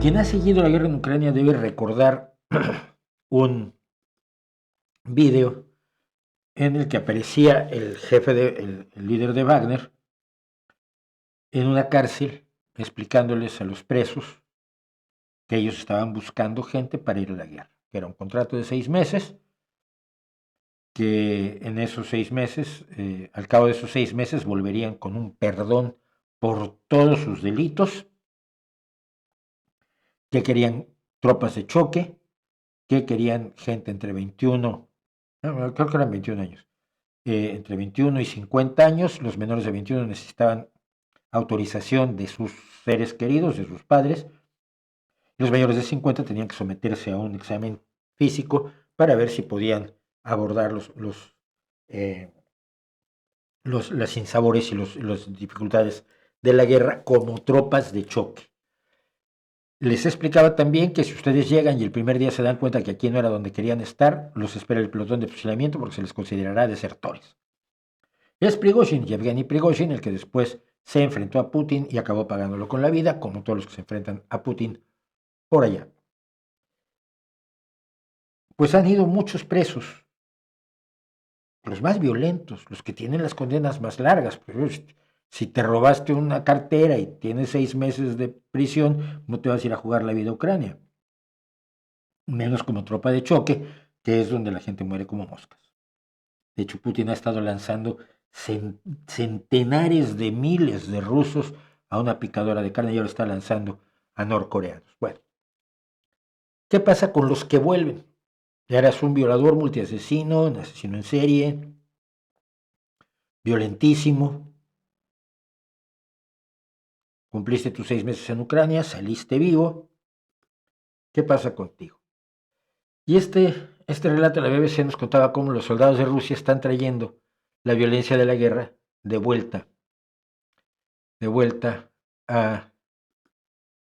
Quien ha seguido la guerra en Ucrania debe recordar un video en el que aparecía el el líder de Wagner en una cárcel explicándoles a los presos que ellos estaban buscando gente para ir a la guerra, que era un contrato de 6 meses, que en esos 6 meses, al cabo de esos 6 meses, volverían con un perdón por todos sus delitos, que querían tropas de choque, que querían gente entre 21, creo que eran 21 años, entre 21 y 50 años, los menores de 21 necesitaban autorización de sus seres queridos, de sus padres, los mayores de 50 tenían que someterse a un examen físico para ver si podían abordar las sinsabores y las dificultades de la guerra como tropas de choque. Les explicaba también que si ustedes llegan y el primer día se dan cuenta que aquí no era donde querían estar, los espera el pelotón de fusilamiento porque se les considerará desertores. Es Prigozhin, Yevgeny Prigozhin, el que después se enfrentó a Putin y acabó pagándolo con la vida, como todos los que se enfrentan a Putin por allá. Pues han ido muchos presos, los más violentos, los que tienen las condenas más largas. Pues, si te robaste una cartera y tienes 6 meses de prisión, no te vas a ir a jugar la vida a Ucrania. Menos como tropa de choque, que es donde la gente muere como moscas. De hecho, Putin ha estado lanzando centenares de miles de rusos a una picadora de carne y ahora está lanzando a norcoreanos. Bueno, ¿qué pasa con los que vuelven? Ya eras un violador multiasesino, un asesino en serie, violentísimo, cumpliste tus 6 meses en Ucrania, saliste vivo. ¿Qué pasa contigo? Y este relato de la BBC nos contaba cómo los soldados de Rusia están trayendo la violencia de la guerra de vuelta a,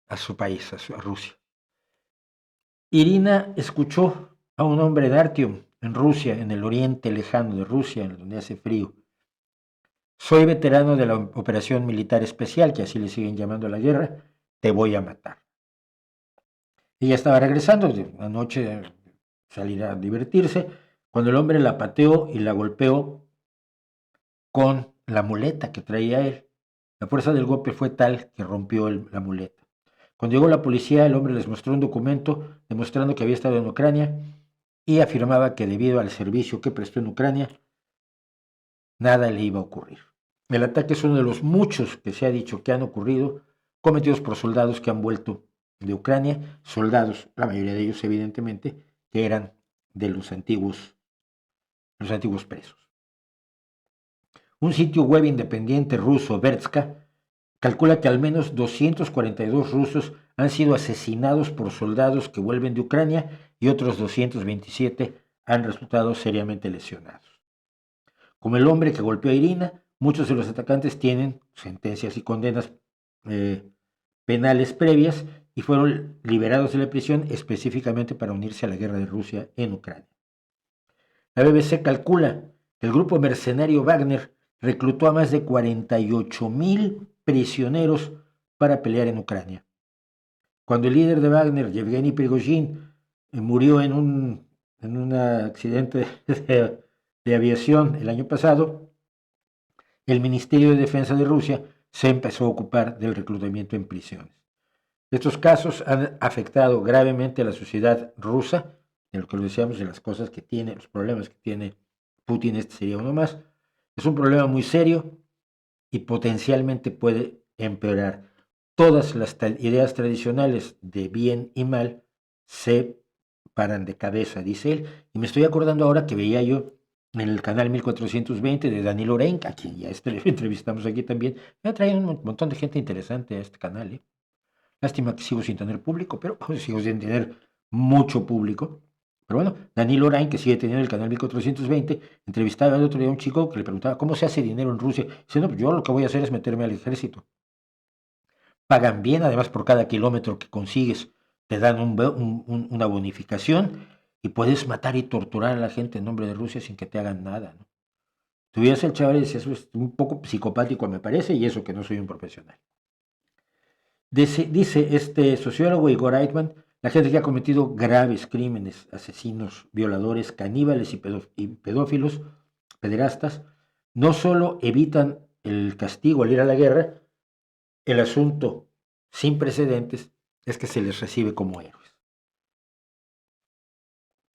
a su país, a Rusia. Irina escuchó a un hombre en Artyom, en Rusia, en el oriente lejano de Rusia, en donde hace frío. Soy veterano de la operación militar especial, que así le siguen llamando a la guerra, te voy a matar. Ella estaba regresando de una noche, salir a divertirse, cuando el hombre la pateó y la golpeó con la muleta que traía él. La fuerza del golpe fue tal que rompió la muleta. Cuando llegó la policía, el hombre les mostró un documento demostrando que había estado en Ucrania y afirmaba que debido al servicio que prestó en Ucrania, nada le iba a ocurrir. El ataque es uno de los muchos que se ha dicho que han ocurrido, cometidos por soldados que han vuelto de Ucrania, soldados, la mayoría de ellos evidentemente, que eran de los antiguos presos. Un sitio web independiente ruso, Bertska, calcula que al menos 242 rusos han sido asesinados por soldados que vuelven de Ucrania y otros 227 han resultado seriamente lesionados. Como el hombre que golpeó a Irina, muchos de los atacantes tienen sentencias y condenas penales previas y fueron liberados de la prisión específicamente para unirse a la guerra de Rusia en Ucrania. La BBC calcula que el grupo mercenario Wagner reclutó a más de 48,000 prisioneros para pelear en Ucrania. Cuando el líder de Wagner, Yevgeny Prigozhin, murió en un accidente de aviación el año pasado, el Ministerio de Defensa de Rusia se empezó a ocupar del reclutamiento en prisiones. Estos casos han afectado gravemente a la sociedad rusa, de lo que lo decíamos, de las cosas que tiene, los problemas que tiene Putin, este sería uno más. Es un problema muy serio y potencialmente puede empeorar. Todas las ideas tradicionales de bien y mal se paran de cabeza, dice él. Y me estoy acordando ahora que veía yo en el canal 1420 de Daniel Orein, a quien ya entrevistamos aquí también. Me ha traído un montón de gente interesante a este canal. Lástima que sigo sin tener público, pero sigo sin tener mucho público. Pero bueno, Daniel Orain, que sigue teniendo el canal 1420, entrevistaba el otro día a un chico que le preguntaba cómo se hace dinero en Rusia. Dice, no, pues yo lo que voy a hacer es meterme al ejército. Pagan bien, además por cada kilómetro que consigues te dan una bonificación y puedes matar y torturar a la gente en nombre de Rusia sin que te hagan nada, ¿no? Tuvieras el chaval y decías, eso es un poco psicopático me parece, y eso que no soy un profesional. Dice este sociólogo Igor Eichmann, la gente que ha cometido graves crímenes, asesinos, violadores, caníbales y pedófilos, pederastas, no solo evitan el castigo al ir a la guerra, el asunto sin precedentes es que se les recibe como héroes.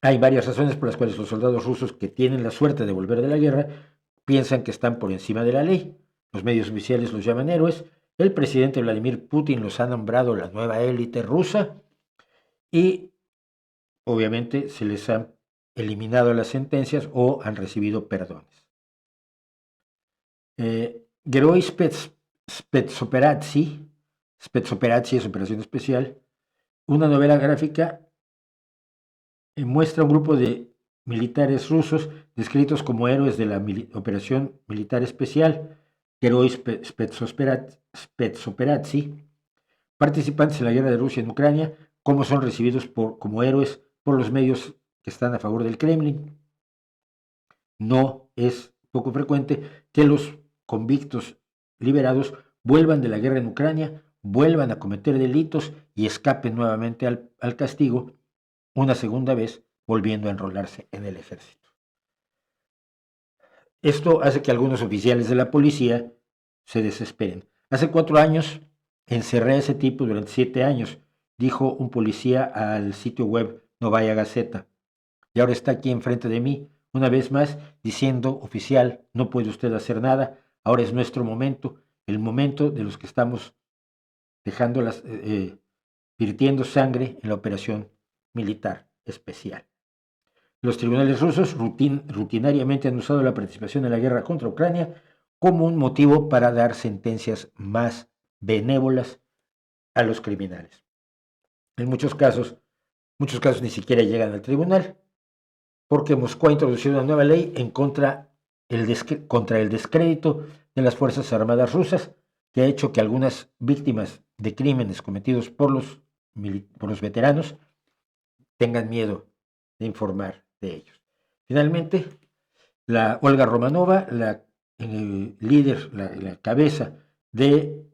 Hay varias razones por las cuales los soldados rusos que tienen la suerte de volver de la guerra piensan que están por encima de la ley. Los medios oficiales los llaman héroes. El presidente Vladimir Putin los ha nombrado la nueva élite rusa y obviamente se les han eliminado las sentencias o han recibido perdones. Geroi Spetsoperazi es operación especial, una novela gráfica muestra un grupo de militares rusos descritos como héroes de la operación militar especial, Geroi Spetsoperazi, participantes en la guerra de Rusia en Ucrania, cómo son recibidos como héroes por los medios que están a favor del Kremlin. No es poco frecuente que los convictos liberados vuelvan de la guerra en Ucrania, vuelvan a cometer delitos y escapen nuevamente al castigo, una segunda vez volviendo a enrolarse en el ejército. Esto hace que algunos oficiales de la policía se desesperen. Hace 4 años encerré a ese tipo durante 7 años, dijo un policía al sitio web Novaya Gazeta, y ahora está aquí enfrente de mí, una vez más, diciendo: oficial, no puede usted hacer nada, ahora es nuestro momento, el momento de los que estamos virtiendo sangre en la operación militar especial. Los tribunales rusos rutinariamente han usado la participación en la guerra contra Ucrania como un motivo para dar sentencias más benévolas a los criminales. En muchos casos ni siquiera llegan al tribunal, porque Moscú ha introducido una nueva ley contra el descrédito de las Fuerzas Armadas rusas, que ha hecho que algunas víctimas de crímenes cometidos por los veteranos tengan miedo de informar de ellos. Finalmente, la Olga Romanova, la líder, la cabeza de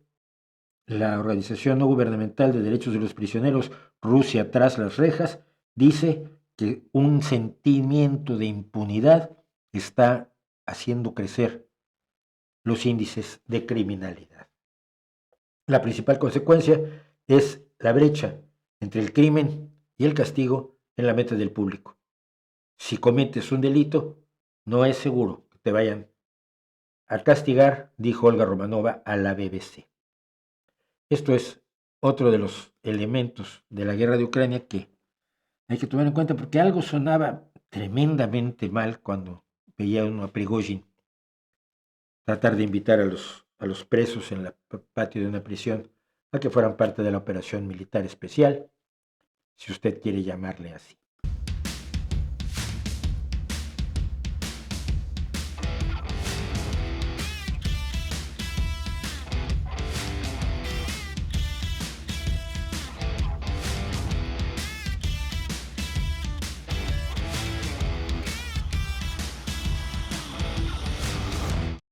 la organización no gubernamental de derechos de los prisioneros Rusia tras las rejas, dice que un sentimiento de impunidad está haciendo crecer los índices de criminalidad. La principal consecuencia es la brecha entre el crimen y el castigo en la mente del público. Si cometes un delito, no es seguro que te vayan a castigar, dijo Olga Romanova a la BBC. Esto es otro de los elementos de la guerra de Ucrania que hay que tomar en cuenta, porque algo sonaba tremendamente mal cuando veía uno a Prigozhin tratar de invitar a los presos en el patio de una prisión a que fueran parte de la operación militar especial, si usted quiere llamarle así.